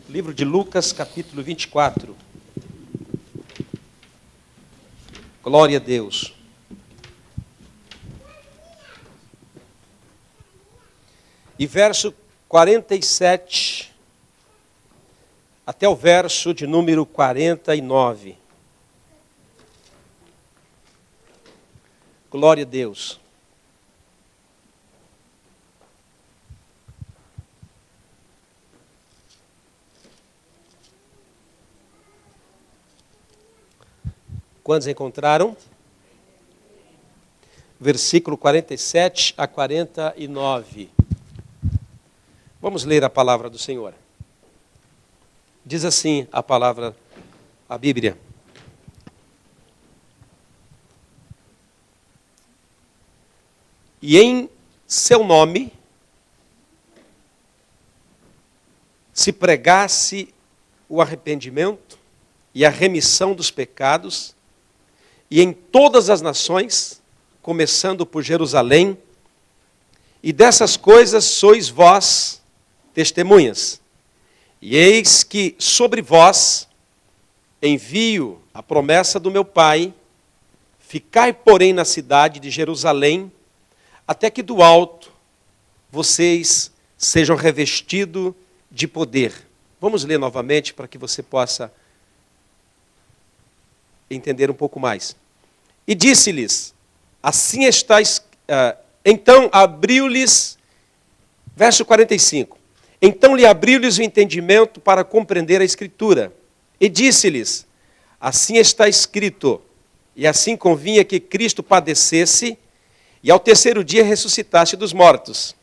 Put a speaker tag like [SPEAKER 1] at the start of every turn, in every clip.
[SPEAKER 1] Livro de Lucas, capítulo 24. Glória a Deus. E verso 47 até o verso de número 49. Glória a Deus. Quantos encontraram? Versículo 47 a 49. Vamos ler a palavra do Senhor. Diz assim a palavra, a Bíblia. E em seu nome se pregasse o arrependimento e a remissão dos pecados, e em todas as nações, começando por Jerusalém, e dessas coisas sois vós testemunhas. E eis que sobre vós envio a promessa do meu Pai, ficai, porém, na cidade de Jerusalém, até que do alto vocês sejam revestidos de poder. Vamos ler novamente para que você possa entender um pouco mais. E disse-lhes, assim está, então abriu-lhes, verso 45, então lhe abriu-lhes o entendimento para compreender a Escritura, e disse-lhes, assim está escrito, e assim convinha que Cristo padecesse, e ao terceiro dia ressuscitasse dos mortos,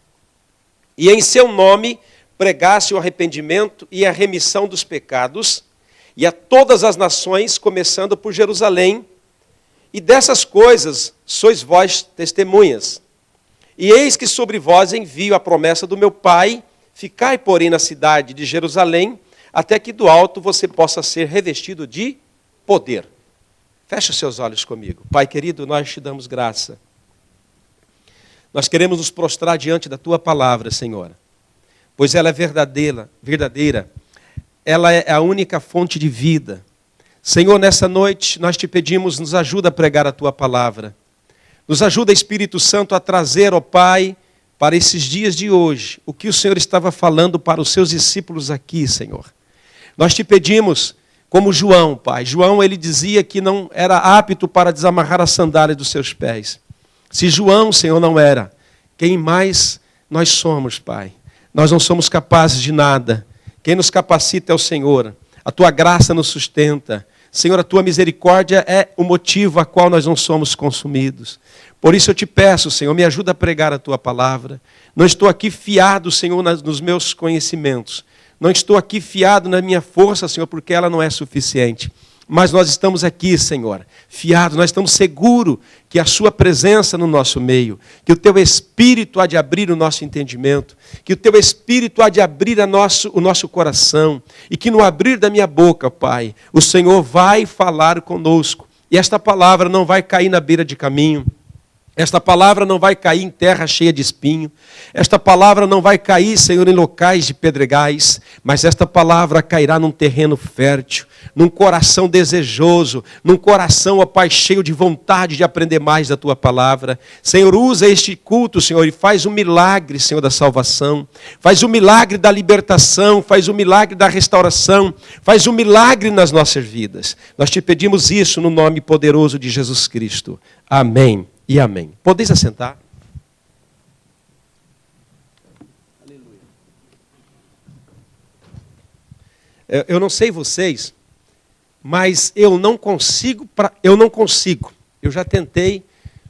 [SPEAKER 1] e em seu nome pregasse o arrependimento e a remissão dos pecados, e a todas as nações, começando por Jerusalém, e dessas coisas sois vós testemunhas. E eis que sobre vós envio a promessa do meu Pai, ficai, porém, na cidade de Jerusalém, até que do alto você possa ser revestido de poder. Feche os seus olhos comigo. Pai querido, nós te damos graça. Nós queremos nos prostrar diante da tua palavra, Senhor, pois ela é verdadeira. Ela é a única fonte de vida. Senhor, nessa noite nós te pedimos, nos ajuda a pregar a tua palavra. Nos ajuda, Espírito Santo, a trazer, ó Pai, para esses dias de hoje, o que o Senhor estava falando para os seus discípulos aqui, Senhor. Nós te pedimos, como João, Pai. João, ele dizia que não era apto para desamarrar a sandália dos seus pés. Se João, Senhor, não era, quem mais nós somos, Pai? Nós não somos capazes de nada. Quem nos capacita é o Senhor. A tua graça nos sustenta. Senhor, a tua misericórdia é o motivo a qual nós não somos consumidos. Por isso eu te peço, Senhor, me ajuda a pregar a tua palavra. Não estou aqui fiado, Senhor, nos meus conhecimentos. Não estou aqui fiado na minha força, Senhor, porque ela não é suficiente. Mas nós estamos aqui, Senhor, fiados, nós estamos seguros que a sua presença no nosso meio, que o teu Espírito há de abrir o nosso entendimento, que o teu Espírito há de abrir o nosso coração, e que no abrir da minha boca, Pai, o Senhor vai falar conosco, e esta palavra não vai cair na beira de caminho, esta palavra não vai cair em terra cheia de espinho. Esta palavra não vai cair, Senhor, em locais de pedregais. Mas esta palavra cairá num terreno fértil, num coração desejoso, num coração, ó Pai, cheio de vontade de aprender mais da Tua palavra. Senhor, usa este culto, Senhor, e faz o milagre, Senhor, da salvação. Faz o milagre da libertação, faz o milagre da restauração, faz o milagre nas nossas vidas. Nós te pedimos isso no nome poderoso de Jesus Cristo. Amém. E amém. Podeis assentar? Aleluia. Eu não sei vocês, mas eu não consigo. Eu já tentei,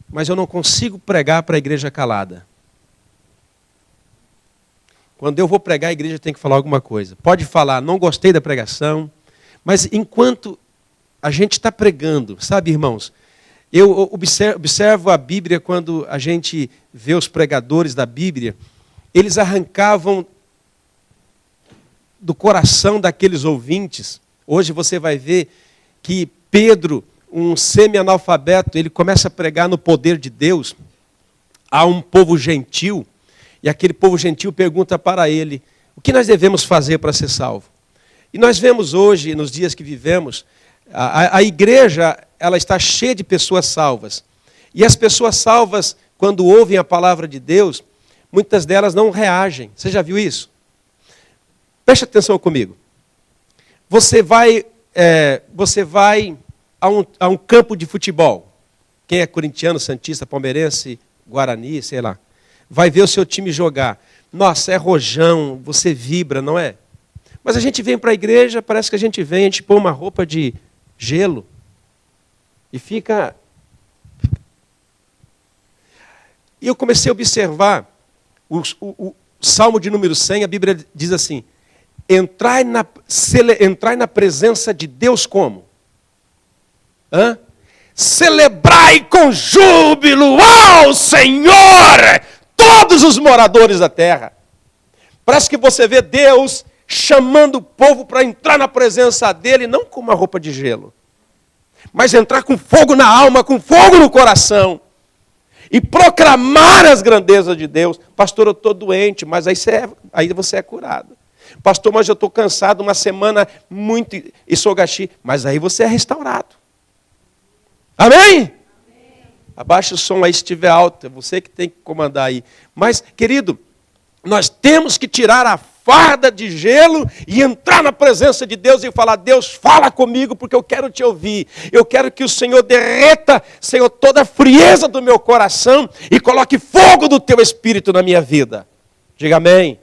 [SPEAKER 1] mas eu não consigo pregar para a igreja calada. Quando eu vou pregar, a igreja tem que falar alguma coisa. Pode falar, não gostei da pregação, mas enquanto a gente está pregando, sabe, irmãos? Eu observo a Bíblia quando a gente vê os pregadores da Bíblia, eles arrancavam do coração daqueles ouvintes. Hoje você vai ver que Pedro, um semi-analfabeto, ele começa a pregar no poder de Deus a um povo gentil. E aquele povo gentil pergunta para ele, o que nós devemos fazer para ser salvo? E nós vemos hoje, nos dias que vivemos, a igreja ela está cheia de pessoas salvas. E as pessoas salvas, quando ouvem a palavra de Deus, muitas delas não reagem. Você já viu isso? Preste atenção comigo. Você vai a um campo de futebol. Quem é corintiano, santista, palmeirense, guarani, sei lá. Vai ver o seu time jogar. Nossa, é rojão, você vibra, não é? Mas a gente vem para a igreja, parece que a gente põe uma roupa de gelo e fica... E eu comecei a observar o Salmo de número 100, a Bíblia diz assim, entrai na presença de Deus como? Celebrai com júbilo ao Senhor, todos os moradores da terra. Parece que você vê Deus chamando o povo para entrar na presença dele, não com uma roupa de gelo, mas entrar com fogo na alma, com fogo no coração, e proclamar as grandezas de Deus. Pastor, eu estou doente, mas aí você é curado. Pastor, mas eu estou cansado, uma semana muito e sou gaxi, mas aí você é restaurado. Amém? Amém? Abaixa o som aí se estiver alto, é você que tem que comandar aí. Mas, querido, nós temos que tirar a farda de gelo e entrar na presença de Deus e falar, Deus, fala comigo porque eu quero te ouvir. Eu quero que o Senhor derreta, Senhor, toda a frieza do meu coração e coloque fogo do teu espírito na minha vida. Diga amém.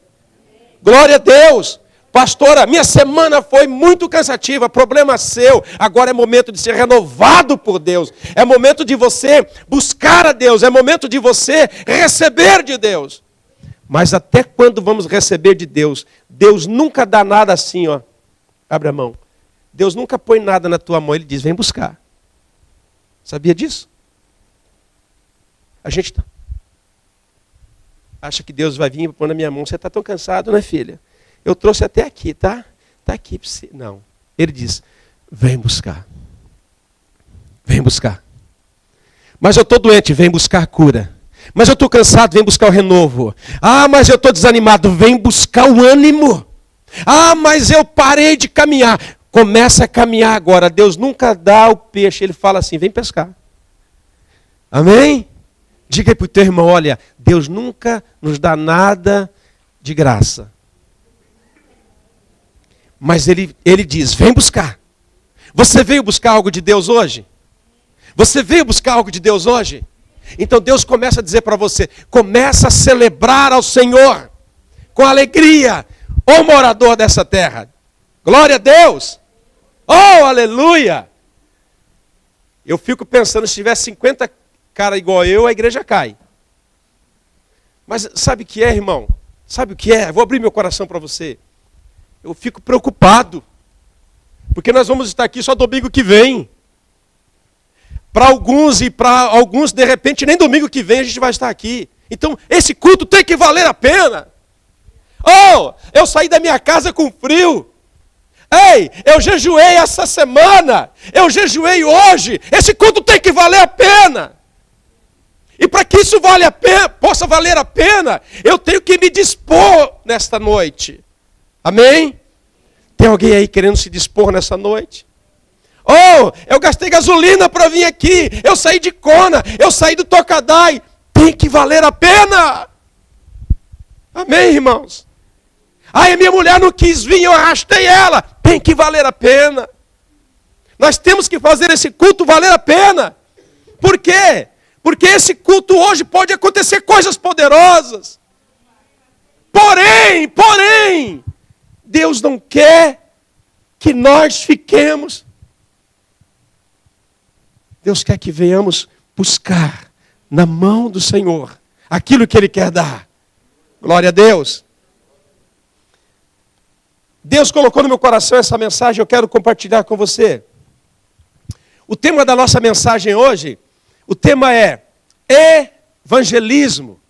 [SPEAKER 1] Glória a Deus. Pastora, minha semana foi muito cansativa, problema seu. Agora é momento de ser renovado por Deus. É momento de você buscar a Deus. É momento de você receber de Deus. Mas até quando vamos receber de Deus? Deus nunca dá nada assim, ó. Abre a mão. Deus nunca põe nada na tua mão, Ele diz, vem buscar. Sabia disso? A gente acha que Deus vai vir e pôr na minha mão. Você está tão cansado, né, filha? Eu trouxe até aqui, tá? Está aqui para você. Não. Ele diz, vem buscar. Vem buscar. Mas eu estou doente, vem buscar cura. Mas eu estou cansado, vem buscar o renovo. Ah, mas eu estou desanimado, vem buscar o ânimo. Ah, mas eu parei de caminhar. Começa a caminhar agora. Deus nunca dá o peixe, Ele fala assim, vem pescar. Amém? Diga aí para o teu irmão, olha, Deus nunca nos dá nada de graça. Mas ele diz, vem buscar. Você veio buscar algo de Deus hoje? Você veio buscar algo de Deus hoje? Então Deus começa a dizer para você, começa a celebrar ao Senhor, com alegria, ô morador dessa terra. Glória a Deus! Oh, aleluia! Eu fico pensando, se tiver 50 caras igual eu, a igreja cai. Mas sabe o que é, irmão? Sabe o que é? Vou abrir meu coração para você. Eu fico preocupado, porque nós vamos estar aqui só domingo que vem. Para alguns e para alguns, de repente, nem domingo que vem a gente vai estar aqui. Então, esse culto tem que valer a pena. Oh, eu saí da minha casa com frio. Ei, eu jejuei essa semana. Eu jejuei hoje. Esse culto tem que valer a pena. E para que isso possa valer a pena, eu tenho que me dispor nesta noite. Amém? Tem alguém aí querendo se dispor nessa noite? Oh, eu gastei gasolina para vir aqui. Eu saí de Kona, eu saí do Tocadai. Tem que valer a pena. Amém, irmãos? Ai, minha mulher não quis vir, eu arrastei ela. Tem que valer a pena. Nós temos que fazer esse culto valer a pena. Por quê? Porque esse culto hoje pode acontecer coisas poderosas. Porém, Deus não quer que nós fiquemos. Deus quer que venhamos buscar na mão do Senhor aquilo que Ele quer dar. Glória a Deus. Deus colocou no meu coração essa mensagem, eu quero compartilhar com você. O tema da nossa mensagem hoje, o tema é evangelismo.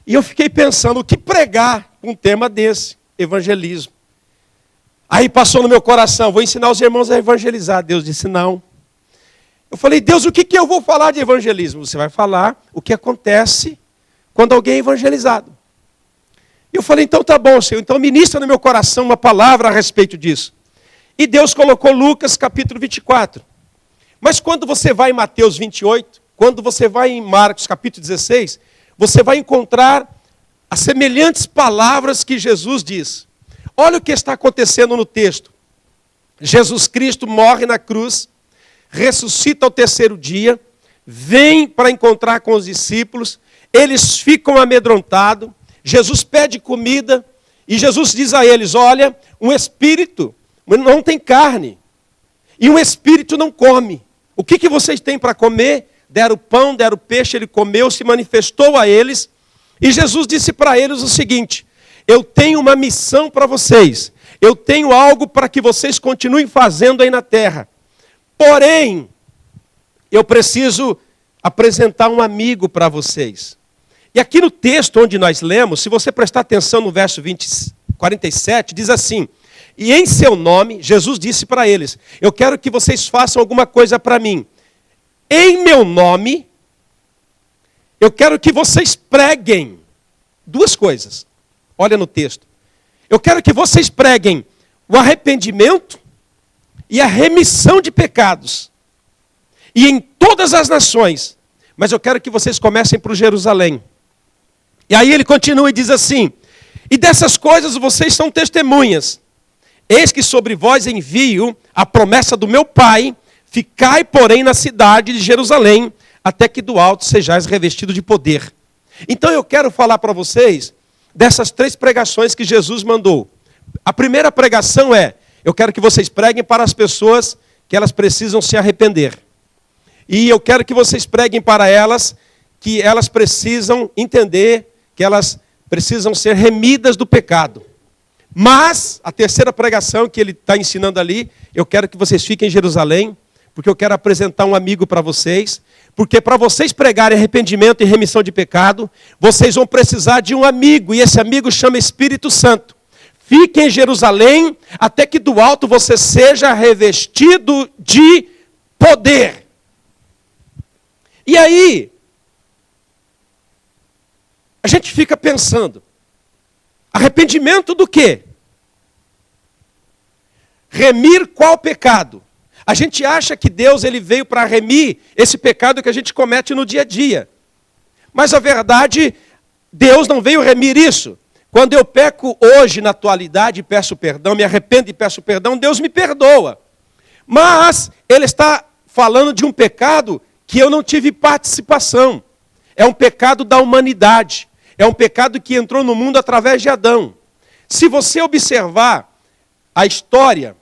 [SPEAKER 1] E eu fiquei pensando, o que pregar um tema desse, evangelismo? Aí passou no meu coração, vou ensinar os irmãos a evangelizar. Deus disse não. Eu falei, Deus, o que eu vou falar de evangelismo? Você vai falar o que acontece quando alguém é evangelizado. E eu falei, então tá bom, Senhor, então ministra no meu coração uma palavra a respeito disso. E Deus colocou Lucas capítulo 24. Mas quando você vai em Mateus 28, quando você vai em Marcos capítulo 16, você vai encontrar as semelhantes palavras que Jesus diz. Olha o que está acontecendo no texto. Jesus Cristo morre na cruz, ressuscita ao terceiro dia, vem para encontrar com os discípulos, eles ficam amedrontados, Jesus pede comida, e Jesus diz a eles, olha, um espírito não tem carne, e um espírito não come. O que vocês têm para comer? Deram pão, deram peixe, ele comeu, se manifestou a eles, e Jesus disse para eles o seguinte, eu tenho uma missão para vocês, eu tenho algo para que vocês continuem fazendo aí na terra, porém, eu preciso apresentar um amigo para vocês. E aqui no texto onde nós lemos, se você prestar atenção no verso 47, diz assim, e em seu nome, Jesus disse para eles, eu quero que vocês façam alguma coisa para mim. Em meu nome, eu quero que vocês preguem duas coisas. Olha no texto. Eu quero que vocês preguem o arrependimento e a remissão de pecados. E em todas as nações. Mas eu quero que vocês comecem por Jerusalém. E aí ele continua e diz assim, e dessas coisas vocês são testemunhas. Eis que sobre vós envio a promessa do meu Pai, ficai, porém, na cidade de Jerusalém, até que do alto sejais revestido de poder. Então eu quero falar para vocês dessas 3 pregações que Jesus mandou. A primeira pregação é, eu quero que vocês preguem para as pessoas que elas precisam se arrepender. E eu quero que vocês preguem para elas que elas precisam entender que elas precisam ser remidas do pecado. Mas, a terceira pregação que ele está ensinando ali, eu quero que vocês fiquem em Jerusalém, porque eu quero apresentar um amigo para vocês, porque para vocês pregarem arrependimento e remissão de pecado, vocês vão precisar de um amigo, e esse amigo chama Espírito Santo. Fiquem em Jerusalém, até que do alto você seja revestido de poder. E aí, a gente fica pensando, arrependimento do quê? Remir qual pecado? A gente acha que Deus ele veio para remir esse pecado que a gente comete no dia a dia. Mas a verdade, Deus não veio remir isso. Quando eu peco hoje, na atualidade, e peço perdão, me arrependo e peço perdão, Deus me perdoa. Mas Ele está falando de um pecado que eu não tive participação. É um pecado da humanidade. É um pecado que entrou no mundo através de Adão. Se você observar a história,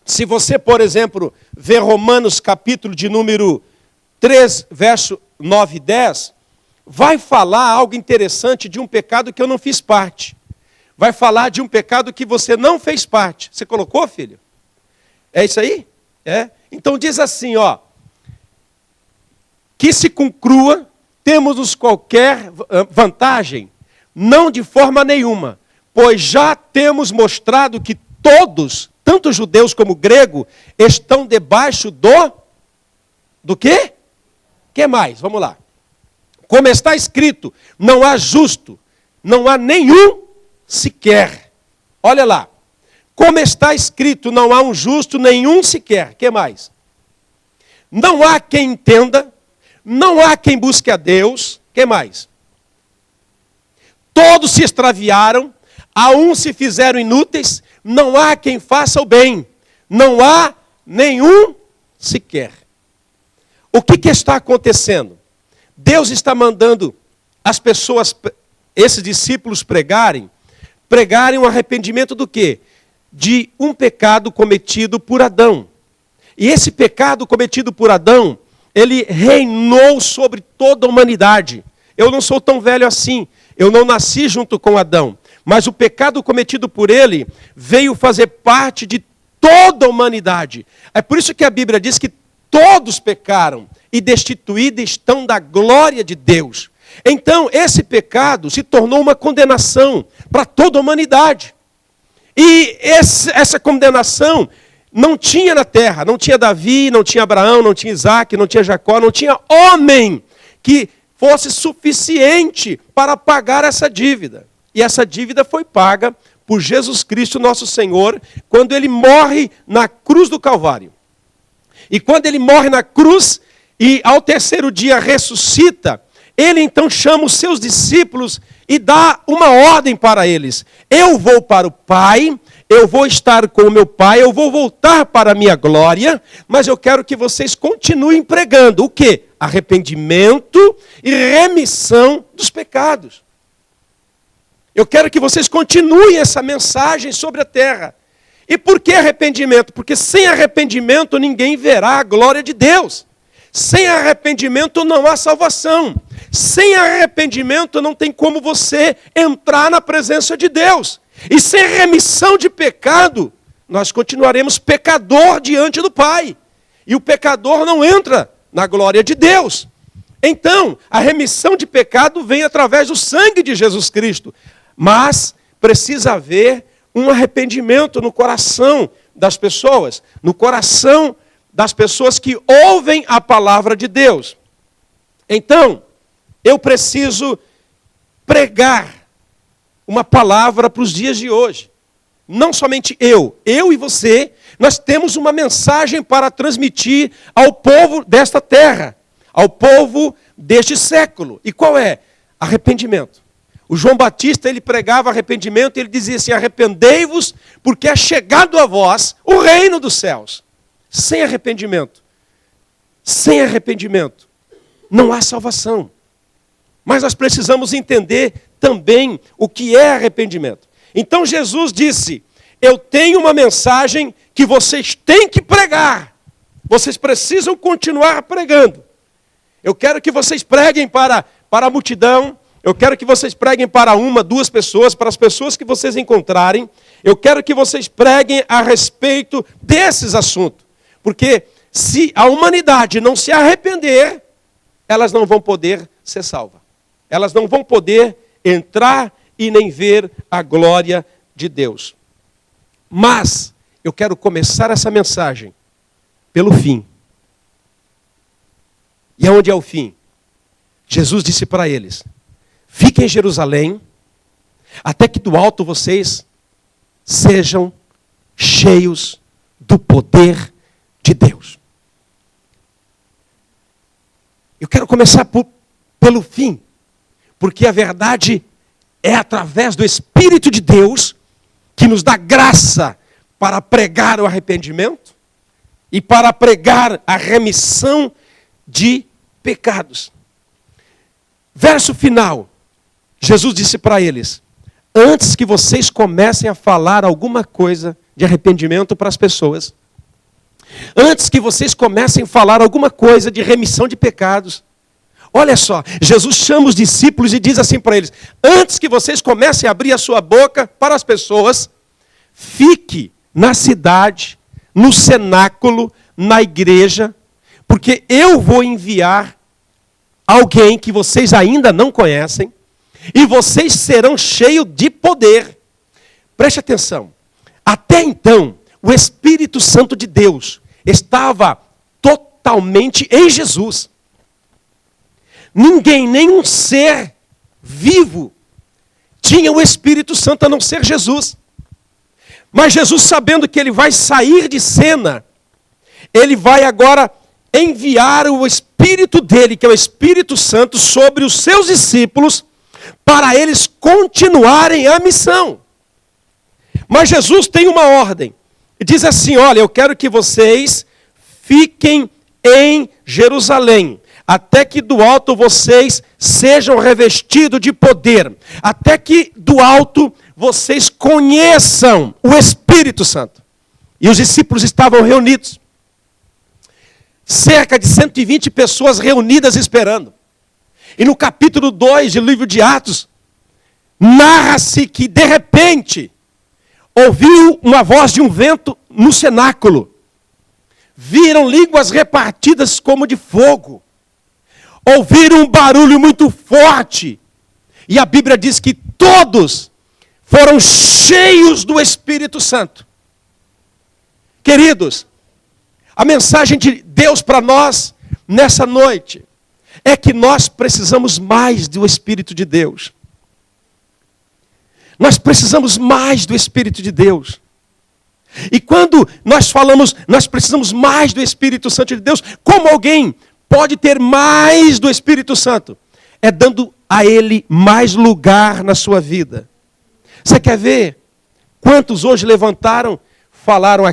[SPEAKER 1] se você, por exemplo, ver Romanos capítulo de número 3, verso 9 e 10, vai falar algo interessante de um pecado que eu não fiz parte. Vai falar de um pecado que você não fez parte. Você colocou, filho? É isso aí? É? Então diz assim, ó. Que se conclua, temos qualquer vantagem? Não de forma nenhuma, pois já temos mostrado que todos, tanto judeus como grego, estão debaixo do quê? Que mais? Vamos lá. Como está escrito, não há justo, não há nenhum sequer. Olha lá. Como está escrito, não há um justo, nenhum sequer. Que mais? Não há quem entenda, não há quem busque a Deus. Que mais? Todos se extraviaram, a uns se fizeram inúteis, não há quem faça o bem, não há nenhum sequer. O que está acontecendo? Deus está mandando as pessoas, esses discípulos pregarem um arrependimento do quê? De um pecado cometido por Adão. E esse pecado cometido por Adão, ele reinou sobre toda a humanidade. Eu não sou tão velho assim, eu não nasci junto com Adão. Mas o pecado cometido por ele veio fazer parte de toda a humanidade. É por isso que a Bíblia diz que todos pecaram e destituídos estão da glória de Deus. Então, esse pecado se tornou uma condenação para toda a humanidade. E essa condenação não tinha na terra, não tinha Davi, não tinha Abraão, não tinha Isaac, não tinha Jacó, não tinha homem que fosse suficiente para pagar essa dívida. E essa dívida foi paga por Jesus Cristo, nosso Senhor, quando ele morre na cruz do Calvário. E quando ele morre na cruz e ao terceiro dia ressuscita, ele então chama os seus discípulos e dá uma ordem para eles. Eu vou para o Pai, eu vou estar com o meu Pai, eu vou voltar para a minha glória, mas eu quero que vocês continuem pregando o quê? Arrependimento e remissão dos pecados. Eu quero que vocês continuem essa mensagem sobre a terra. E por que arrependimento? Porque sem arrependimento ninguém verá a glória de Deus. Sem arrependimento não há salvação. Sem arrependimento não tem como você entrar na presença de Deus. E sem remissão de pecado, nós continuaremos pecador diante do Pai. E o pecador não entra na glória de Deus. Então, a remissão de pecado vem através do sangue de Jesus Cristo. Mas precisa haver um arrependimento no coração das pessoas, no coração das pessoas que ouvem a palavra de Deus. Então, eu preciso pregar uma palavra para os dias de hoje. Não somente eu e você, nós temos uma mensagem para transmitir ao povo desta terra, ao povo deste século. E qual é? Arrependimento. O João Batista, ele pregava arrependimento, e ele dizia assim, arrependei-vos, porque é chegado a vós o reino dos céus. Sem arrependimento, não há salvação. Mas nós precisamos entender também o que é arrependimento. Então Jesus disse, eu tenho uma mensagem que vocês têm que pregar. Vocês precisam continuar pregando. Eu quero que vocês preguem para a multidão. Eu quero que vocês preguem para uma, duas pessoas, para as pessoas que vocês encontrarem. Eu quero que vocês preguem a respeito desses assuntos. Porque se a humanidade não se arrepender, elas não vão poder ser salvas. Elas não vão poder entrar e nem ver a glória de Deus. Mas eu quero começar essa mensagem pelo fim. E aonde é o fim? Jesus disse para eles, fiquem em Jerusalém, até que do alto vocês sejam cheios do poder de Deus. Eu quero começar pelo fim, porque a verdade é através do Espírito de Deus que nos dá graça para pregar o arrependimento e para pregar a remissão de pecados. Verso final, Jesus disse para eles, antes que vocês comecem a falar alguma coisa de arrependimento para as pessoas, antes que vocês comecem a falar alguma coisa de remissão de pecados, olha só, Jesus chama os discípulos e diz assim para eles, antes que vocês comecem a abrir a sua boca para as pessoas, fique na cidade, no cenáculo, na igreja, porque eu vou enviar alguém que vocês ainda não conhecem, e vocês serão cheios de poder. Preste atenção, até então, o Espírito Santo de Deus estava totalmente em Jesus. Ninguém, nenhum ser vivo tinha o Espírito Santo a não ser Jesus. Mas Jesus, sabendo que ele vai sair de cena, ele vai agora enviar o Espírito dele, que é o Espírito Santo, sobre os seus discípulos, para eles continuarem a missão. Mas Jesus tem uma ordem. E diz assim, olha, eu quero que vocês fiquem em Jerusalém, até que do alto vocês sejam revestidos de poder, até que do alto vocês conheçam o Espírito Santo. E os discípulos estavam reunidos. Cerca de 120 pessoas reunidas esperando. E no capítulo 2 do livro de Atos, narra-se que de repente ouviu uma voz de um vento no cenáculo. Viram línguas repartidas como de fogo. Ouviram um barulho muito forte. E a Bíblia diz que todos foram cheios do Espírito Santo. Queridos, a mensagem de Deus para nós nessa noite é que nós precisamos mais do Espírito de Deus. Nós precisamos mais do Espírito de Deus. E quando nós falamos, nós precisamos mais do Espírito Santo de Deus, como alguém pode ter mais do Espírito Santo? É dando a Ele mais lugar na sua vida. Você quer ver? Quantos hoje levantaram, falaram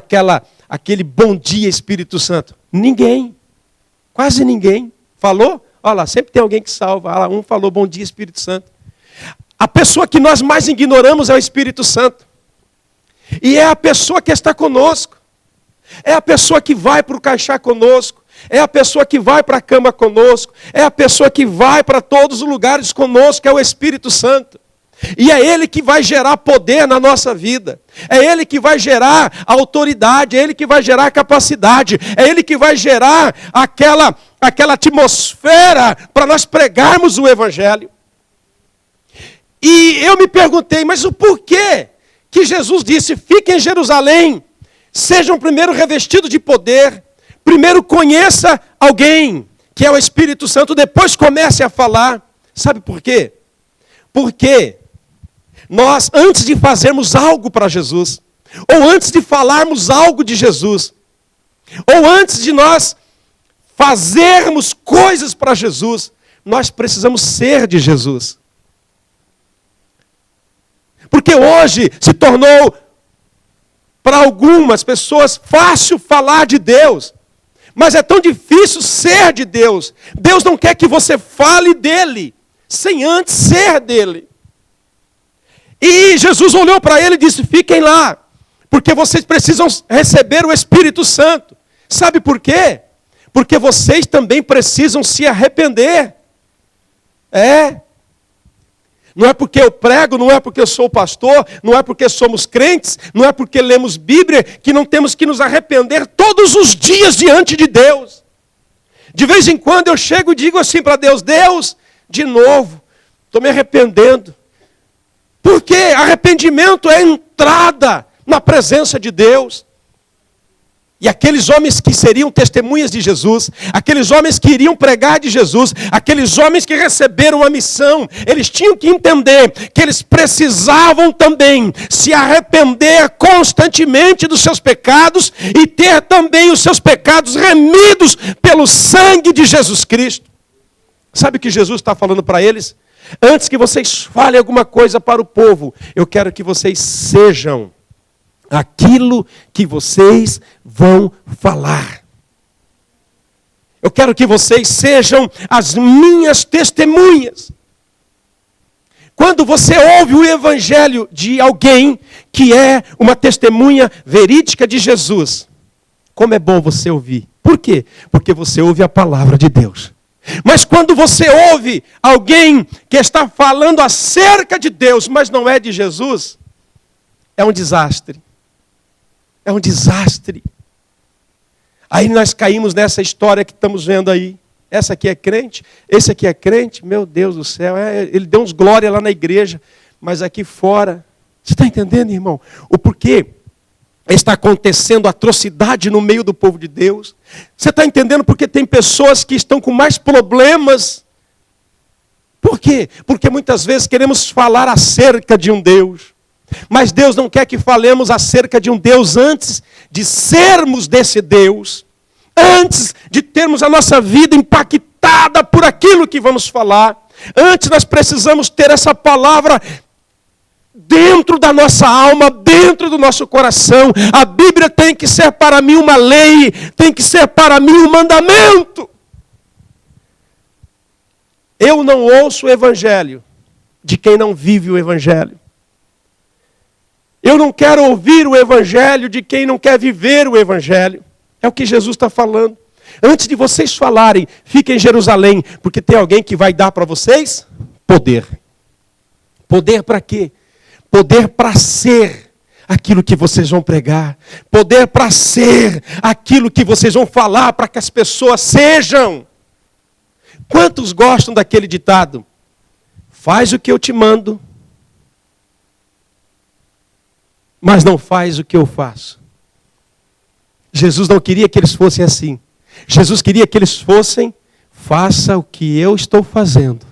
[SPEAKER 1] aquele bom dia Espírito Santo? Ninguém. Quase ninguém. Falou? Olha lá, sempre tem alguém que salva. Olha lá, um falou bom dia Espírito Santo. A pessoa que nós mais ignoramos é o Espírito Santo. E é a pessoa que está conosco. É a pessoa que vai para o caixá conosco. É a pessoa que vai para a cama conosco. É a pessoa que vai para todos os lugares conosco. É o Espírito Santo. E é Ele que vai gerar poder na nossa vida. É Ele que vai gerar autoridade. É Ele que vai gerar capacidade. É Ele que vai gerar aquela atmosfera para nós pregarmos o Evangelho. E eu me perguntei, mas o porquê que Jesus disse, fiquem em Jerusalém, sejam primeiro revestidos de poder, primeiro conheça alguém, que é o Espírito Santo, depois comece a falar. Sabe por quê? Porque nós, antes de fazermos algo para Jesus, ou antes de falarmos algo de Jesus, ou antes de nós fazermos coisas para Jesus, nós precisamos ser de Jesus. Porque hoje se tornou, para algumas pessoas, fácil falar de Deus. Mas é tão difícil ser de Deus. Deus não quer que você fale dele, sem antes ser dele. E Jesus olhou para ele e disse, fiquem lá, porque vocês precisam receber o Espírito Santo. Sabe por quê? Porque vocês também precisam se arrepender. Não é porque eu prego, não é porque eu sou pastor, não é porque somos crentes, não é porque lemos Bíblia, que não temos que nos arrepender todos os dias diante de Deus. De vez em quando eu chego e digo assim para Deus, Deus, de novo, estou me arrependendo. Porque arrependimento é entrada na presença de Deus. E aqueles homens que seriam testemunhas de Jesus, aqueles homens que iriam pregar de Jesus, aqueles homens que receberam a missão, eles tinham que entender que eles precisavam também se arrepender constantemente dos seus pecados e ter também os seus pecados remidos pelo sangue de Jesus Cristo. Sabe o que Jesus está falando para eles? Antes que vocês falem alguma coisa para o povo, eu quero que vocês sejam aquilo que vocês vão falar. Eu quero que vocês sejam as minhas testemunhas. Quando você ouve o evangelho de alguém que é uma testemunha verídica de Jesus, como é bom você ouvir. Por quê? Porque você ouve a palavra de Deus. Mas quando você ouve alguém que está falando acerca de Deus, mas não é de Jesus, é um desastre. É um desastre. Aí nós caímos nessa história que estamos vendo aí. Essa aqui é crente, esse aqui é crente, meu Deus do céu. Ele deu uns glória lá na igreja, mas aqui fora. Você está entendendo, irmão? O porquê está acontecendo atrocidade no meio do povo de Deus? Você está entendendo porque tem pessoas que estão com mais problemas? Por quê? Porque muitas vezes queremos falar acerca de um Deus. Mas Deus não quer que falemos acerca de um Deus antes de sermos desse Deus. Antes de termos a nossa vida impactada por aquilo que vamos falar. Antes nós precisamos ter essa palavra dentro da nossa alma, dentro do nosso coração. A Bíblia tem que ser para mim uma lei, tem que ser para mim um mandamento. Eu não ouço o Evangelho de quem não vive o Evangelho. Eu não quero ouvir o Evangelho de quem não quer viver o Evangelho. É o que Jesus está falando. Antes de vocês falarem, fiquem em Jerusalém, porque tem alguém que vai dar para vocês poder. Poder para quê? Poder para ser aquilo que vocês vão pregar. Poder para ser aquilo que vocês vão falar para que as pessoas sejam. Quantos gostam daquele ditado? Faz o que eu te mando, mas não faz o que eu faço. Jesus não queria que eles fossem assim. Jesus queria que eles fossem, faça o que eu estou fazendo.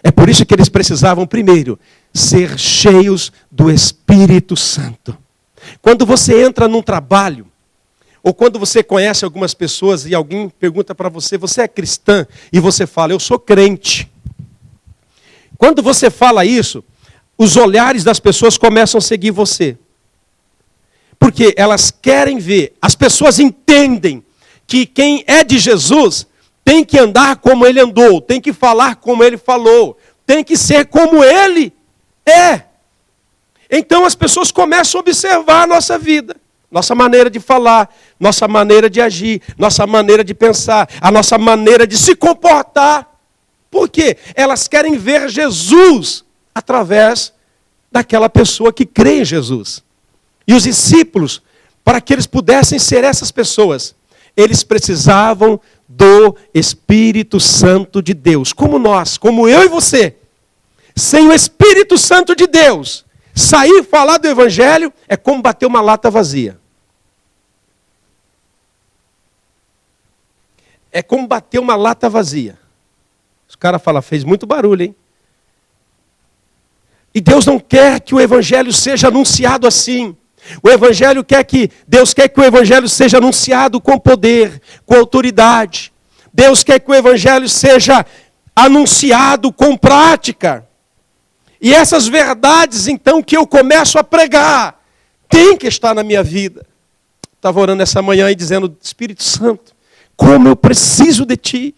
[SPEAKER 1] É por isso que eles precisavam, primeiro, ser cheios do Espírito Santo. Quando você entra num trabalho, ou quando você conhece algumas pessoas e alguém pergunta para você, você é cristã? E você fala, eu sou crente. Quando você fala isso, os olhares das pessoas começam a seguir você. Porque elas querem ver, as pessoas entendem que quem é de Jesus tem que andar como ele andou, tem que falar como ele falou, tem que ser como ele é. Então as pessoas começam a observar a nossa vida, nossa maneira de falar, nossa maneira de agir, nossa maneira de pensar, a nossa maneira de se comportar. Por quê? Elas querem ver Jesus através daquela pessoa que crê em Jesus. E os discípulos, para que eles pudessem ser essas pessoas, eles precisavam do Espírito Santo de Deus. Como nós, como eu e você. Sem o Espírito Santo de Deus, sair e falar do Evangelho é como bater uma lata vazia. É como bater uma lata vazia. Os caras falam, fez muito barulho, hein? E Deus não quer que o Evangelho seja anunciado assim. Deus quer que o Evangelho seja anunciado com poder, com autoridade. Deus quer que o Evangelho seja anunciado com prática. E essas verdades, então, que eu começo a pregar, tem que estar na minha vida. Estava orando essa manhã e dizendo, Espírito Santo, como eu preciso de Ti.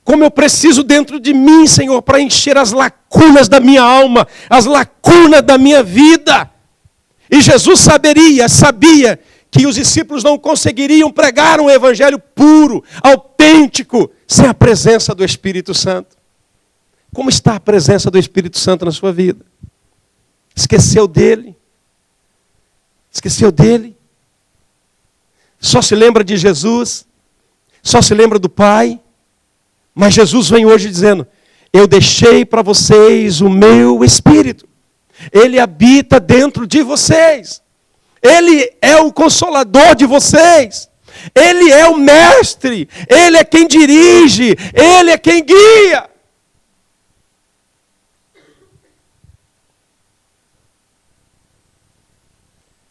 [SPEAKER 1] Como eu preciso dentro de mim, Senhor, para encher as lacunas da minha alma, as lacunas da minha vida. E Jesus sabia que os discípulos não conseguiriam pregar um evangelho puro, autêntico, sem a presença do Espírito Santo. Como está a presença do Espírito Santo na sua vida? Esqueceu dele? Esqueceu dele? Só se lembra de Jesus? Só se lembra do Pai? Mas Jesus vem hoje dizendo, eu deixei para vocês o meu Espírito. Ele habita dentro de vocês. Ele é o consolador de vocês. Ele é o mestre. Ele é quem dirige. Ele é quem guia.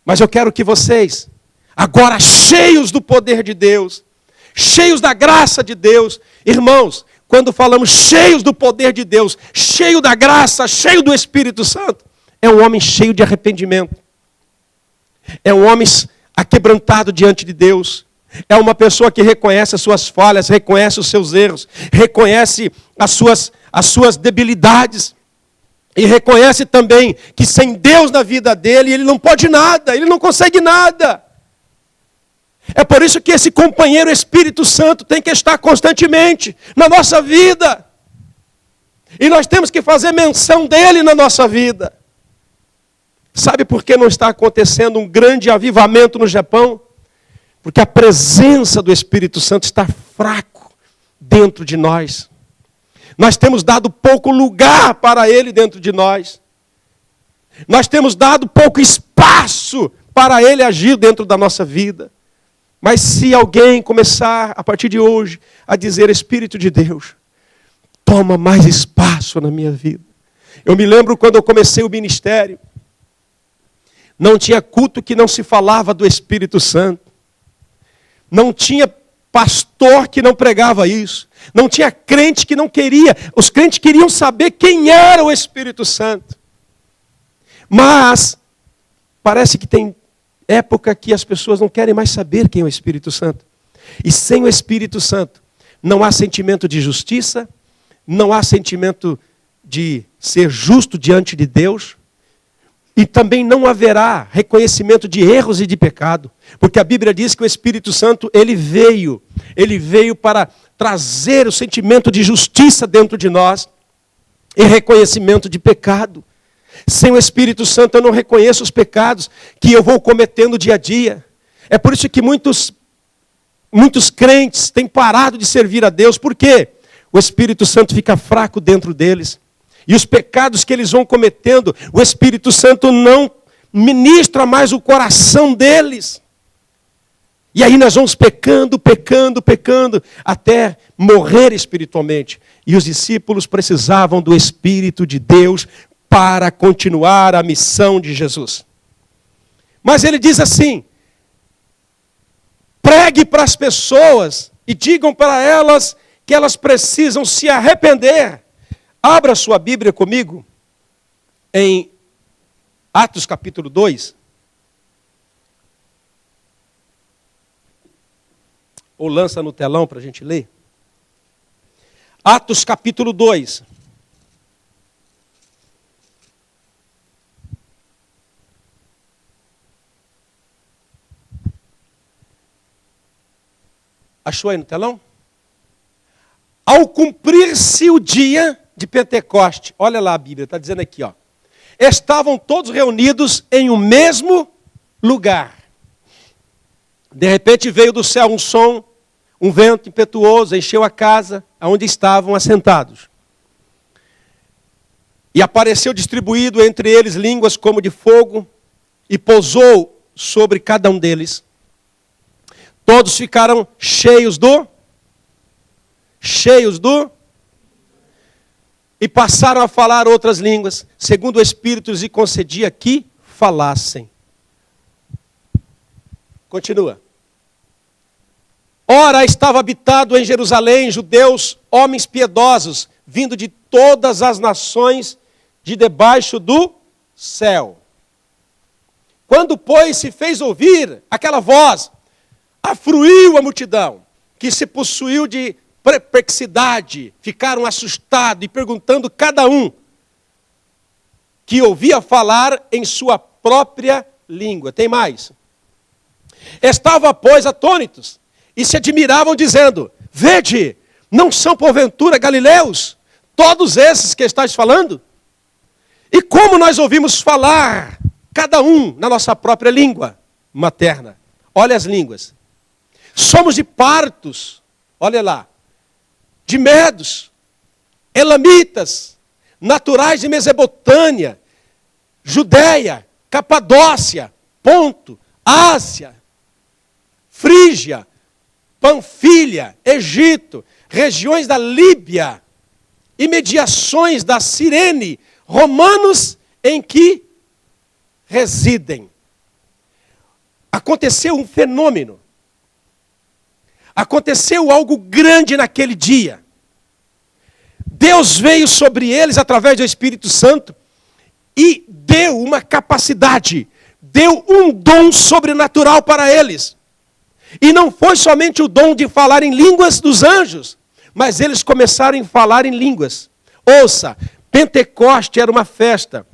[SPEAKER 1] Mas eu quero que vocês, agora cheios do poder de Deus, cheios da graça de Deus, irmãos, quando falamos cheios do poder de Deus, cheio da graça, cheio do Espírito Santo, é um homem cheio de arrependimento. É um homem aquebrantado diante de Deus. É uma pessoa que reconhece as suas falhas, reconhece os seus erros, reconhece as suas debilidades. E reconhece também que sem Deus na vida dele, ele não pode nada, ele não consegue nada. É por isso que esse companheiro Espírito Santo tem que estar constantemente na nossa vida. E nós temos que fazer menção dele na nossa vida. Sabe por que não está acontecendo um grande avivamento no Japão? Porque a presença do Espírito Santo está fraco dentro de nós. Nós temos dado pouco lugar para ele dentro de nós. Nós temos dado pouco espaço para ele agir dentro da nossa vida. Mas se alguém começar, a partir de hoje, a dizer, Espírito de Deus, toma mais espaço na minha vida. Eu me lembro quando eu comecei o ministério, não tinha culto que não se falava do Espírito Santo. Não tinha pastor que não pregava isso. Não tinha crente que não queria. Os crentes queriam saber quem era o Espírito Santo. Mas parece que tem época que as pessoas não querem mais saber quem é o Espírito Santo. E sem o Espírito Santo, não há sentimento de justiça, não há sentimento de ser justo diante de Deus, e também não haverá reconhecimento de erros e de pecado. Porque a Bíblia diz que o Espírito Santo, ele veio para trazer o sentimento de justiça dentro de nós, e reconhecimento de pecado. Sem o Espírito Santo eu não reconheço os pecados que eu vou cometendo dia a dia. É por isso que muitos crentes têm parado de servir a Deus. Por quê? O Espírito Santo fica fraco dentro deles. E os pecados que eles vão cometendo, o Espírito Santo não ministra mais o coração deles. E aí nós vamos pecando, até morrer espiritualmente. E os discípulos precisavam do Espírito de Deus para continuar a missão de Jesus. Mas ele diz assim: pregue para as pessoas e digam para elas que elas precisam se arrepender. Abra sua Bíblia comigo em Atos capítulo 2. Ou lança no telão para a gente ler. Atos capítulo 2. Achou aí no telão? Ao cumprir-se o dia de Pentecoste, olha lá a Bíblia, está dizendo aqui, ó. Estavam todos reunidos em um mesmo lugar. De repente veio do céu um som, um vento impetuoso, encheu a casa onde estavam assentados. E apareceu distribuído entre eles línguas como de fogo, e pousou sobre cada um deles. Todos ficaram cheios do... E passaram a falar outras línguas, segundo o Espírito lhes concedia que falassem. Continua. Ora, estava habitado em Jerusalém judeus, homens piedosos, vindo de todas as nações de debaixo do céu. Quando, pois, se fez ouvir aquela voz, afluiu a multidão, que se possuiu de perplexidade, ficaram assustados e perguntando cada um que ouvia falar em sua própria língua. Tem mais. Estavam, pois, atônitos e se admiravam, dizendo: vede, não são porventura galileus todos esses que estáis falando? E como nós ouvimos falar, cada um na nossa própria língua materna. Olha as línguas. Somos de partos, olha lá, de medos, elamitas, naturais de Mesopotâmia, Judéia, Capadócia, Ponto, Ásia, Frígia, Panfilha, Egito, regiões da Líbia, imediações da Cirene, romanos em que residem. Aconteceu um fenômeno. Aconteceu algo grande naquele dia. Deus veio sobre eles através do Espírito Santo e deu uma capacidade, deu um dom sobrenatural para eles. E não foi somente o dom de falar em línguas dos anjos, mas eles começaram a falar em línguas. Ouça, Pentecoste era uma festa.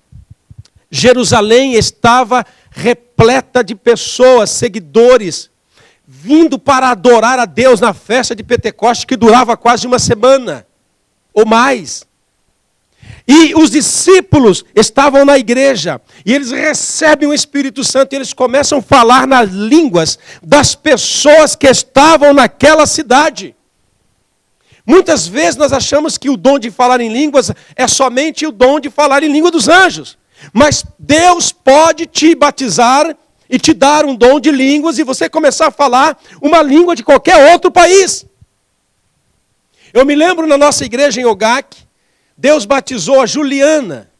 [SPEAKER 1] Jerusalém estava repleta de pessoas, seguidores, vindo para adorar a Deus na festa de Pentecoste, que durava quase uma semana, ou mais. E os discípulos estavam na igreja, e eles recebem o Espírito Santo, e eles começam a falar nas línguas das pessoas que estavam naquela cidade. Muitas vezes nós achamos que o dom de falar em línguas é somente o dom de falar em língua dos anjos. Mas Deus pode te batizar e te dar um dom de línguas e você começar a falar uma língua de qualquer outro país. Eu me lembro na nossa igreja em Ogaque, Deus batizou a Juliana,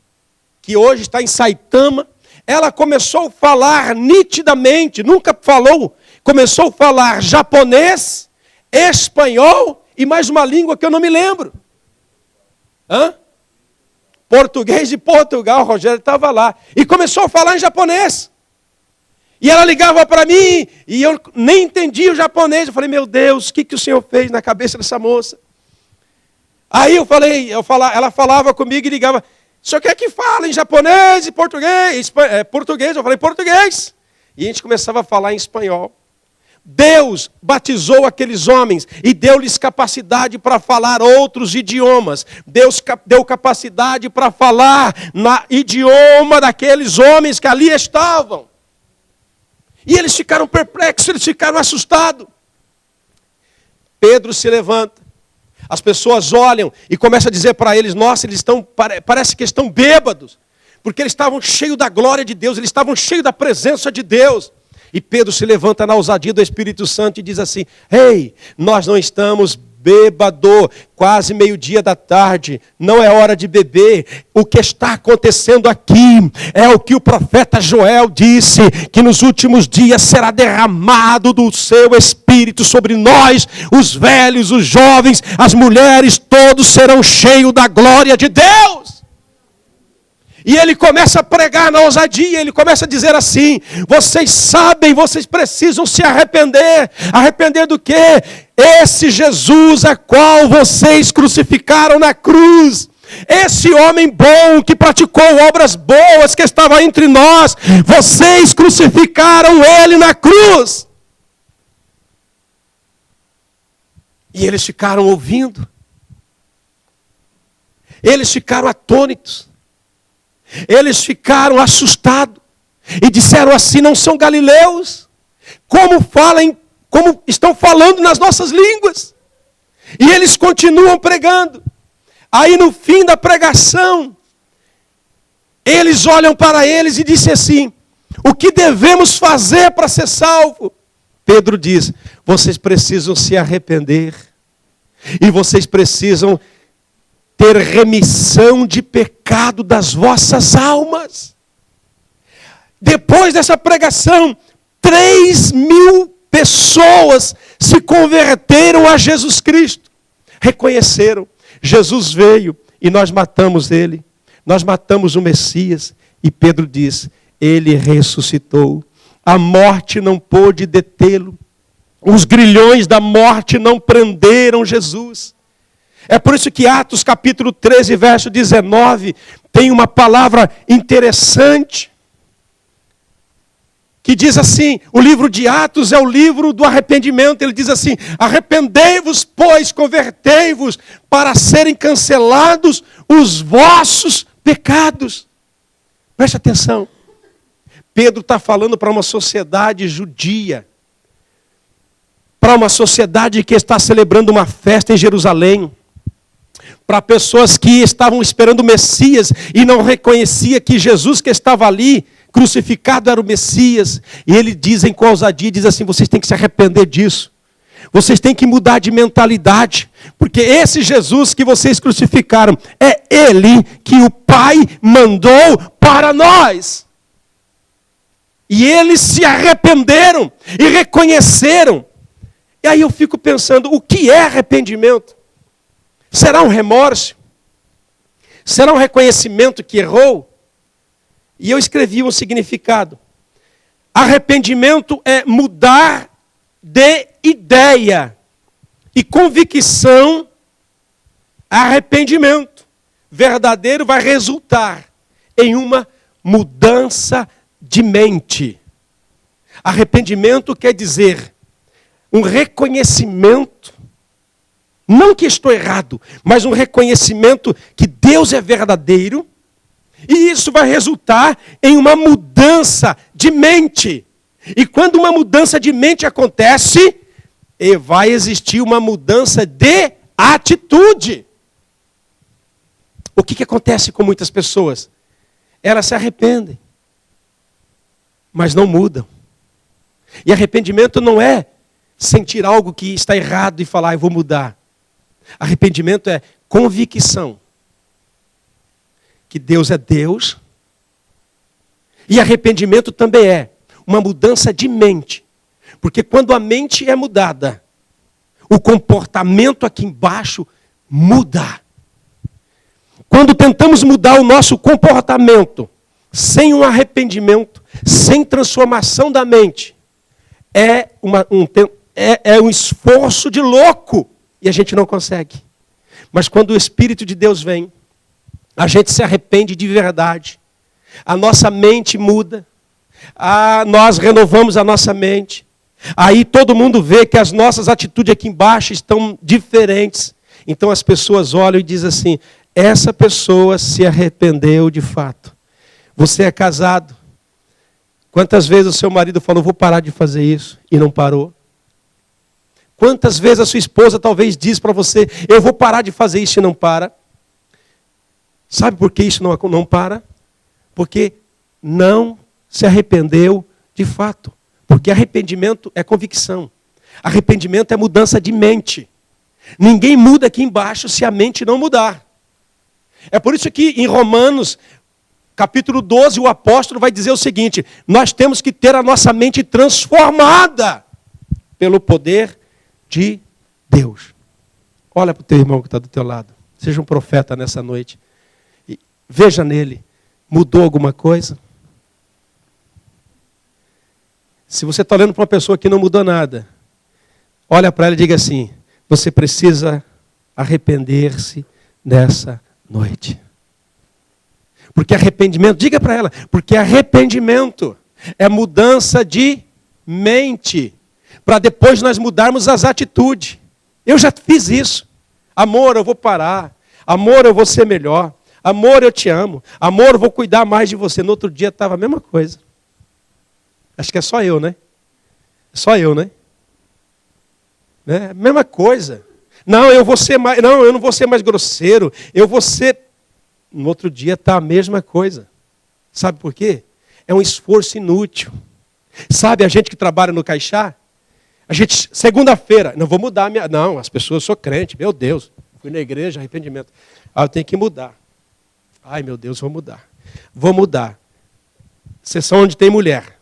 [SPEAKER 1] que hoje está em Saitama. Ela começou a falar nitidamente, nunca falou, começou a falar japonês, espanhol e mais uma língua que eu não me lembro. Português de Portugal, o Rogério estava lá. E começou a falar em japonês. E ela ligava para mim, e eu nem entendia o japonês. Eu falei, meu Deus, o que o Senhor fez na cabeça dessa moça? Aí ela falava comigo e ligava, o senhor quer que fale em japonês e português? Português, eu falei português. E a gente começava a falar em espanhol. Deus batizou aqueles homens e deu-lhes capacidade para falar outros idiomas. Deus deu capacidade para falar na idioma daqueles homens que ali estavam. E eles ficaram perplexos, eles ficaram assustados. Pedro se levanta. As pessoas olham e começam a dizer para eles, nossa, parece que estão bêbados. Porque eles estavam cheios da glória de Deus, eles estavam cheios da presença de Deus. E Pedro se levanta na ousadia do Espírito Santo e diz assim, ei, nós não estamos bêbado, quase meio-dia da tarde, não é hora de beber. O que está acontecendo aqui é o que o profeta Joel disse, que nos últimos dias será derramado do seu Espírito sobre nós, os velhos, os jovens, as mulheres, todos serão cheios da glória de Deus. E ele começa a pregar na ousadia, ele começa a dizer assim: vocês sabem, vocês precisam se arrepender. Arrepender do quê? Esse Jesus a qual vocês crucificaram na cruz, esse homem bom que praticou obras boas, que estava entre nós, vocês crucificaram ele na cruz. E eles ficaram ouvindo, eles ficaram atônitos. Eles ficaram assustados e disseram assim: não são galileus? Como estão falando nas nossas línguas? E eles continuam pregando. Aí no fim da pregação, eles olham para eles e dizem assim: o que devemos fazer para ser salvo? Pedro diz: vocês precisam se arrepender. E vocês precisam ter remissão de pecado das vossas almas. Depois dessa pregação, 3.000 pessoas se converteram a Jesus Cristo. Reconheceram, Jesus veio e nós matamos ele. Nós matamos o Messias. E Pedro diz: ele ressuscitou. A morte não pôde detê-lo. Os grilhões da morte não prenderam Jesus. É por isso que Atos capítulo 13, verso 19, tem uma palavra interessante, que diz assim, o livro de Atos é o livro do arrependimento. Ele diz assim: arrependei-vos, pois, convertei-vos, para serem cancelados os vossos pecados. Preste atenção. Pedro está falando para uma sociedade judia, para uma sociedade que está celebrando uma festa em Jerusalém, para pessoas que estavam esperando o Messias e não reconhecia que Jesus que estava ali, crucificado, era o Messias. E ele diz com ousadia, diz assim: vocês têm que se arrepender disso. Vocês têm que mudar de mentalidade. Porque esse Jesus que vocês crucificaram, é ele que o Pai mandou para nós. E eles se arrependeram e reconheceram. E aí eu fico pensando, o que é arrependimento? Será um remorso? Será um reconhecimento que errou? E eu escrevi um significado. Arrependimento é mudar de ideia. E convicção, arrependimento verdadeiro vai resultar em uma mudança de mente. Arrependimento quer dizer um reconhecimento, não que estou errado, mas um reconhecimento que Deus é verdadeiro, e isso vai resultar em uma mudança de mente. E quando uma mudança de mente acontece, vai existir uma mudança de atitude. O que acontece com muitas pessoas? Elas se arrependem, mas não mudam. E arrependimento não é sentir algo que está errado e falar: eu vou mudar. Arrependimento é convicção que Deus é Deus. E arrependimento também é uma mudança de mente. Porque quando a mente é mudada, o comportamento aqui embaixo muda. Quando tentamos mudar o nosso comportamento sem um arrependimento, sem transformação da mente, é um esforço de louco. E a gente não consegue. Mas quando o Espírito de Deus vem, a gente se arrepende de verdade. A nossa mente muda. Nós renovamos a nossa mente. Aí todo mundo vê que as nossas atitudes aqui embaixo estão diferentes. Então as pessoas olham e dizem assim: essa pessoa se arrependeu de fato. Você é casado. Quantas vezes o seu marido falou: vou parar de fazer isso, e não parou? Quantas vezes a sua esposa talvez diz para você: eu vou parar de fazer isso, e não para? Sabe por que isso não para? Porque não se arrependeu de fato. Porque arrependimento é convicção. Arrependimento é mudança de mente. Ninguém muda aqui embaixo se a mente não mudar. É por isso que em Romanos, capítulo 12, o apóstolo vai dizer o seguinte: nós temos que ter a nossa mente transformada pelo poder de Deus. Olha para o teu irmão que está do teu lado. Seja um profeta nessa noite. E veja nele. Mudou alguma coisa? Se você está olhando para uma pessoa que não mudou nada, olha para ela e diga assim: você precisa arrepender-se nessa noite. Porque arrependimento, diga para ela, porque arrependimento é mudança de mente, para depois nós mudarmos as atitudes. Eu já fiz isso. Amor, eu vou parar. Amor, eu vou ser melhor. Amor, eu te amo. Amor, eu vou cuidar mais de você. No outro dia estava a mesma coisa. Acho que é só eu, né? Só eu, né? Mesma coisa. Não, eu não vou ser mais grosseiro. Eu vou ser... No outro dia está a mesma coisa. Sabe por quê? É um esforço inútil. Sabe a gente que trabalha no Caixá? A gente, segunda-feira, não vou mudar a minha... Não, as pessoas, eu sou crente, meu Deus. Fui na igreja, arrependimento. Eu tenho que mudar. Ai, meu Deus, vou mudar. Vou mudar. Sessão onde tem mulher.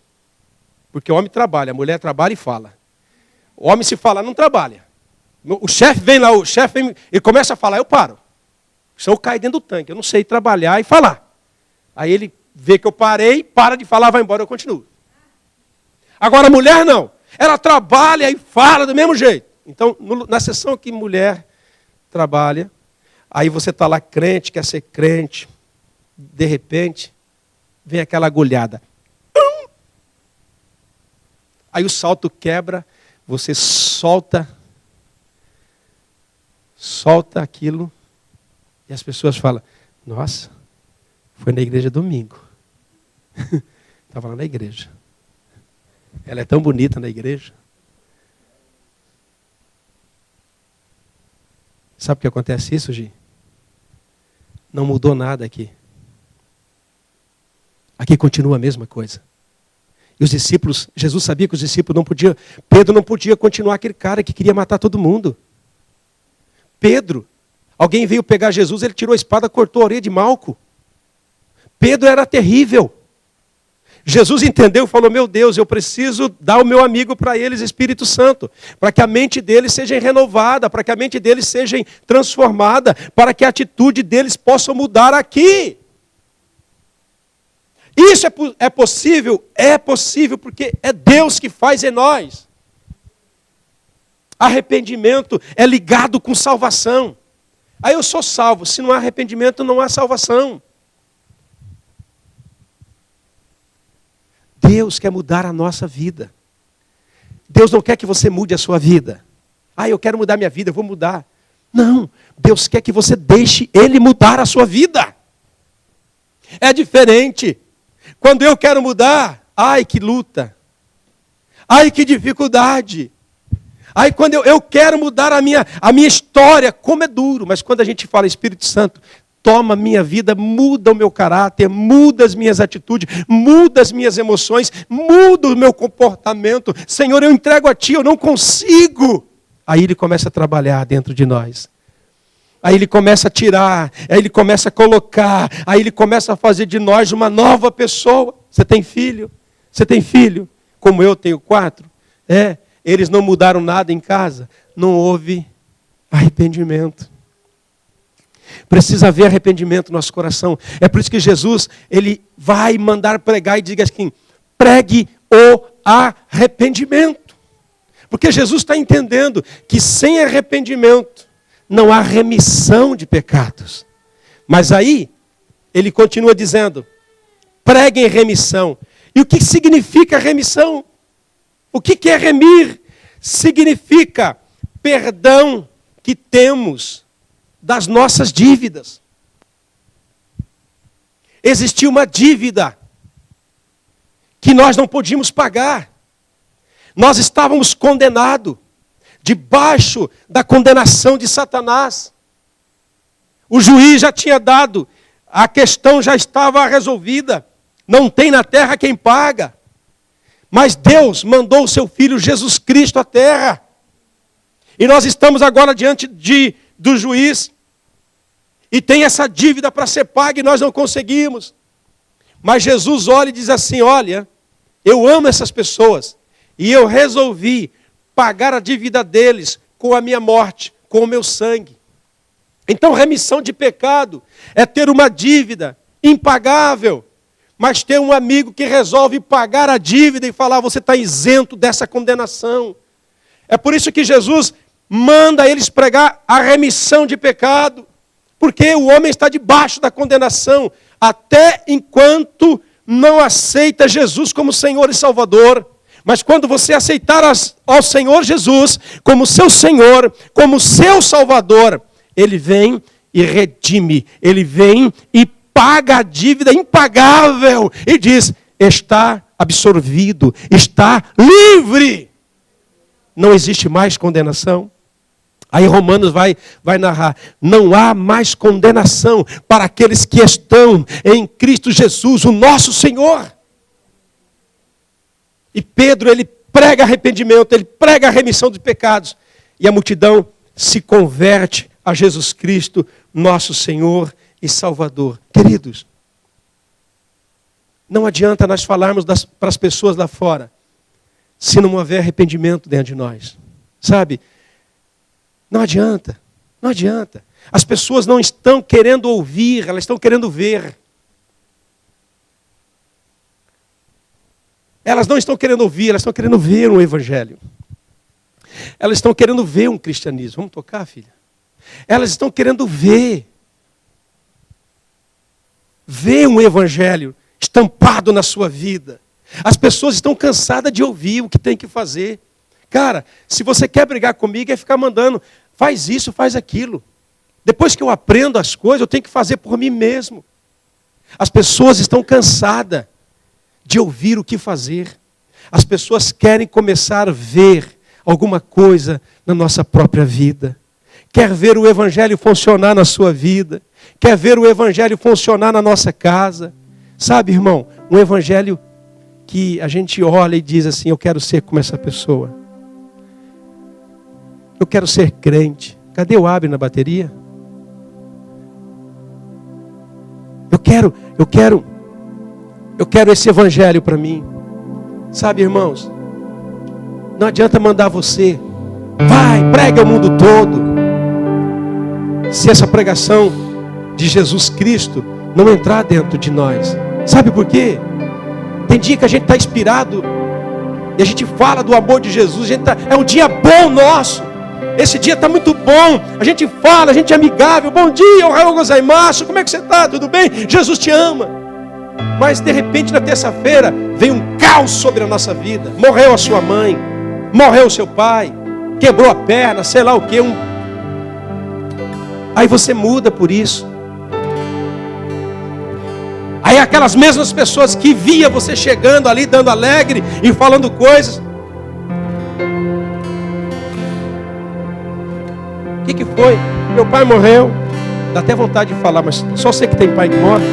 [SPEAKER 1] Porque o homem trabalha, a mulher trabalha e fala. O homem se fala, não trabalha. O chefe vem lá, ele começa a falar, eu paro. Senão eu caio dentro do tanque, eu não sei trabalhar e falar. Aí ele vê que eu parei, para de falar, vai embora, eu continuo. Agora a mulher não. Ela trabalha e fala do mesmo jeito. Então, na sessão que mulher trabalha, aí você está lá crente, quer ser crente, de repente, vem aquela agulhada. Aí o salto quebra, você solta aquilo, e as pessoas falam, nossa, foi na igreja domingo. Estava lá na igreja. Ela é tão bonita na igreja. Sabe o que acontece isso, Gi? Não mudou nada aqui. Aqui continua a mesma coisa. E os discípulos, Jesus sabia que os discípulos não podiam, Pedro não podia continuar aquele cara que queria matar todo mundo. Pedro, alguém veio pegar Jesus, ele tirou a espada, cortou a orelha de Malco. Pedro era terrível. Jesus entendeu e falou, meu Deus, eu preciso dar o meu amigo para eles, Espírito Santo, para que a mente deles seja renovada, para que a mente deles seja transformada, para que a atitude deles possa mudar aqui. Isso é possível? É possível, porque é Deus que faz em nós. Arrependimento é ligado com salvação. Aí eu sou salvo, se não há arrependimento, não há salvação. Deus quer mudar a nossa vida. Deus não quer que você mude a sua vida. Eu quero mudar minha vida, eu vou mudar. Não, Deus quer que você deixe Ele mudar a sua vida. É diferente. Quando eu quero mudar, ai que luta. Ai que dificuldade. Ai quando eu quero mudar a minha história, como é duro. Mas quando a gente fala Espírito Santo, toma a minha vida, muda o meu caráter, muda as minhas atitudes, muda as minhas emoções, muda o meu comportamento. Senhor, eu entrego a Ti, eu não consigo. Aí Ele começa a trabalhar dentro de nós. Aí Ele começa a tirar, aí Ele começa a colocar, aí Ele começa a fazer de nós uma nova pessoa. Você tem filho? Você tem filho? Como eu tenho 4? Eles não mudaram nada em casa. Não houve arrependimento. Precisa haver arrependimento no nosso coração. É por isso que Jesus, Ele vai mandar pregar e diga assim, pregue o arrependimento. Porque Jesus está entendendo que sem arrependimento não há remissão de pecados. Mas aí, Ele continua dizendo, preguem remissão. E o que significa remissão? O que é remir? Significa perdão que temos das nossas dívidas. Existia uma dívida que nós não podíamos pagar. Nós estávamos condenados, debaixo da condenação de Satanás. O juiz já tinha dado, a questão já estava resolvida. Não tem na terra quem paga. Mas Deus mandou o seu Filho Jesus Cristo à terra. E nós estamos agora diante do juiz. E tem essa dívida para ser paga e nós não conseguimos. Mas Jesus olha e diz assim, olha, eu amo essas pessoas. E eu resolvi pagar a dívida deles com a minha morte, com o meu sangue. Então remissão de pecado é ter uma dívida impagável. Mas ter um amigo que resolve pagar a dívida e falar, você está isento dessa condenação. É por isso que Jesus manda eles pregar a remissão de pecado. Porque o homem está debaixo da condenação, até enquanto não aceita Jesus como Senhor e Salvador. Mas quando você aceitar ao Senhor Jesus como seu Senhor, como seu Salvador, Ele vem e redime, Ele vem e paga a dívida impagável e diz, está absorvido, está livre. Não existe mais condenação. Aí Romanos vai narrar, não há mais condenação para aqueles que estão em Cristo Jesus, o nosso Senhor. E Pedro, ele prega arrependimento, ele prega a remissão de pecados. E a multidão se converte a Jesus Cristo, nosso Senhor e Salvador. Queridos, não adianta nós falarmos para as pessoas lá fora, se não houver arrependimento dentro de nós. Sabe? Não adianta, não adianta. As pessoas não estão querendo ouvir, elas estão querendo ver. Elas não estão querendo ouvir, elas estão querendo ver um evangelho. Elas estão querendo ver um cristianismo. Vamos tocar, filha? Elas estão querendo ver. Ver um evangelho estampado na sua vida. As pessoas estão cansadas de ouvir o que tem que fazer. Cara, se você quer brigar comigo, é ficar mandando, faz isso, faz aquilo. Depois que eu aprendo as coisas, eu tenho que fazer por mim mesmo. As pessoas estão cansadas de ouvir o que fazer. As pessoas querem começar a ver alguma coisa na nossa própria vida. Quer ver o evangelho funcionar na sua vida. Quer ver o evangelho funcionar na nossa casa. Sabe, irmão, um evangelho que a gente olha e diz assim, eu quero ser como essa pessoa. Eu quero ser crente. Cadê o Abre na bateria? Eu quero esse evangelho para mim. Sabe, irmãos? Não adianta mandar você. Vai, prega o mundo todo. Se essa pregação de Jesus Cristo não entrar dentro de nós. Sabe por quê? Tem dia que a gente está inspirado e a gente fala do amor de Jesus. É um dia bom nosso. Esse dia está muito bom. A gente fala, a gente é amigável. Bom dia, ohayou gozaimasu. Como é que você está? Tudo bem? Jesus te ama. Mas de repente na terça-feira vem um caos sobre a nossa vida. Morreu a sua mãe. Morreu o seu pai. Quebrou a perna, sei lá o quê. Aí você muda por isso. Aí aquelas mesmas pessoas que via você chegando ali, dando alegre e falando coisas. O que foi? Meu pai morreu. Dá até vontade de falar, mas só você que tem pai que morre.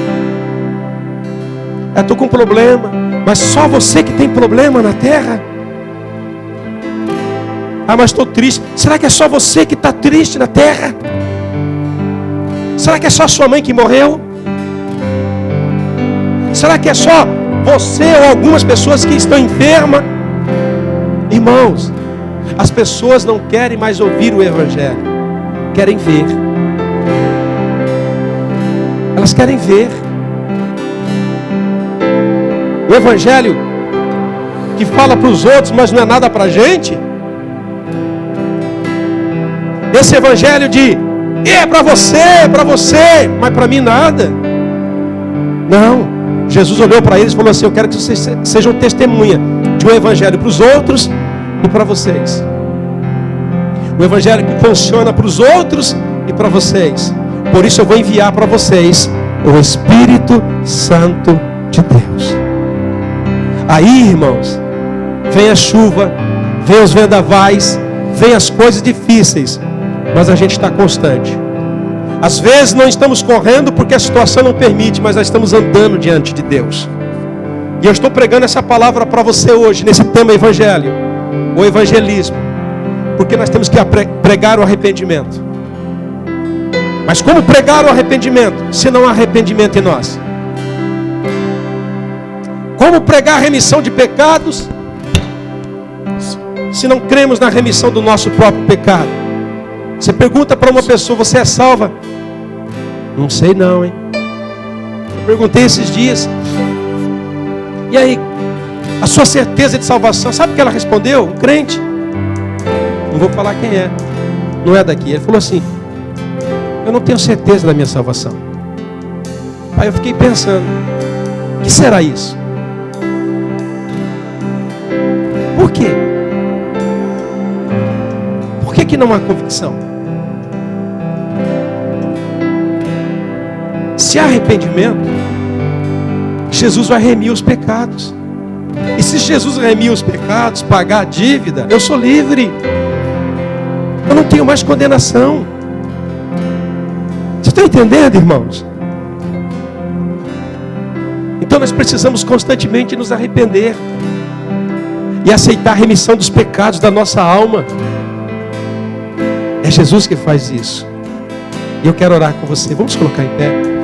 [SPEAKER 1] Eu estou com problema. Mas só você que tem problema na terra? Ah, mas estou triste. Será que é só você que está triste na terra? Será que é só sua mãe que morreu? Será que é só você ou algumas pessoas que estão enfermas? Irmãos, as pessoas não querem mais ouvir o evangelho. Querem ver. Elas querem ver. O evangelho que fala para os outros, mas não é nada para a gente. Esse evangelho de é para você, mas para mim nada. Não. Jesus olhou para eles e falou assim, eu quero que vocês sejam testemunha de um evangelho para os outros e para vocês. O evangelho que funciona para os outros e para vocês. Por isso eu vou enviar para vocês o Espírito Santo de Deus. Aí, irmãos, vem a chuva, vem os vendavais, vem as coisas difíceis, mas a gente está constante. Às vezes não estamos correndo porque a situação não permite, mas nós estamos andando diante de Deus. E eu estou pregando essa palavra para você hoje, nesse tema evangelho, o evangelismo. Porque nós temos que pregar o arrependimento. Mas como pregar o arrependimento, se não há arrependimento em nós? Como pregar a remissão de pecados, se não cremos na remissão do nosso próprio pecado? Você pergunta para uma pessoa, você é salva? Não sei não, hein? Eu perguntei esses dias. E aí, a sua certeza de salvação, sabe o que ela respondeu? Um crente. Não vou falar quem é. Não é daqui. Ele falou assim: eu não tenho certeza da minha salvação. Aí eu fiquei pensando, o que será isso? Por quê? Por que não há convicção? Se há arrependimento, Jesus vai remir os pecados. E se Jesus remir os pecados, pagar a dívida, eu sou livre. Eu não tenho mais condenação. Você está entendendo, irmãos? Então nós precisamos constantemente nos arrepender e aceitar a remissão dos pecados da nossa alma. É Jesus que faz isso. E eu quero orar com você. Vamos colocar em pé.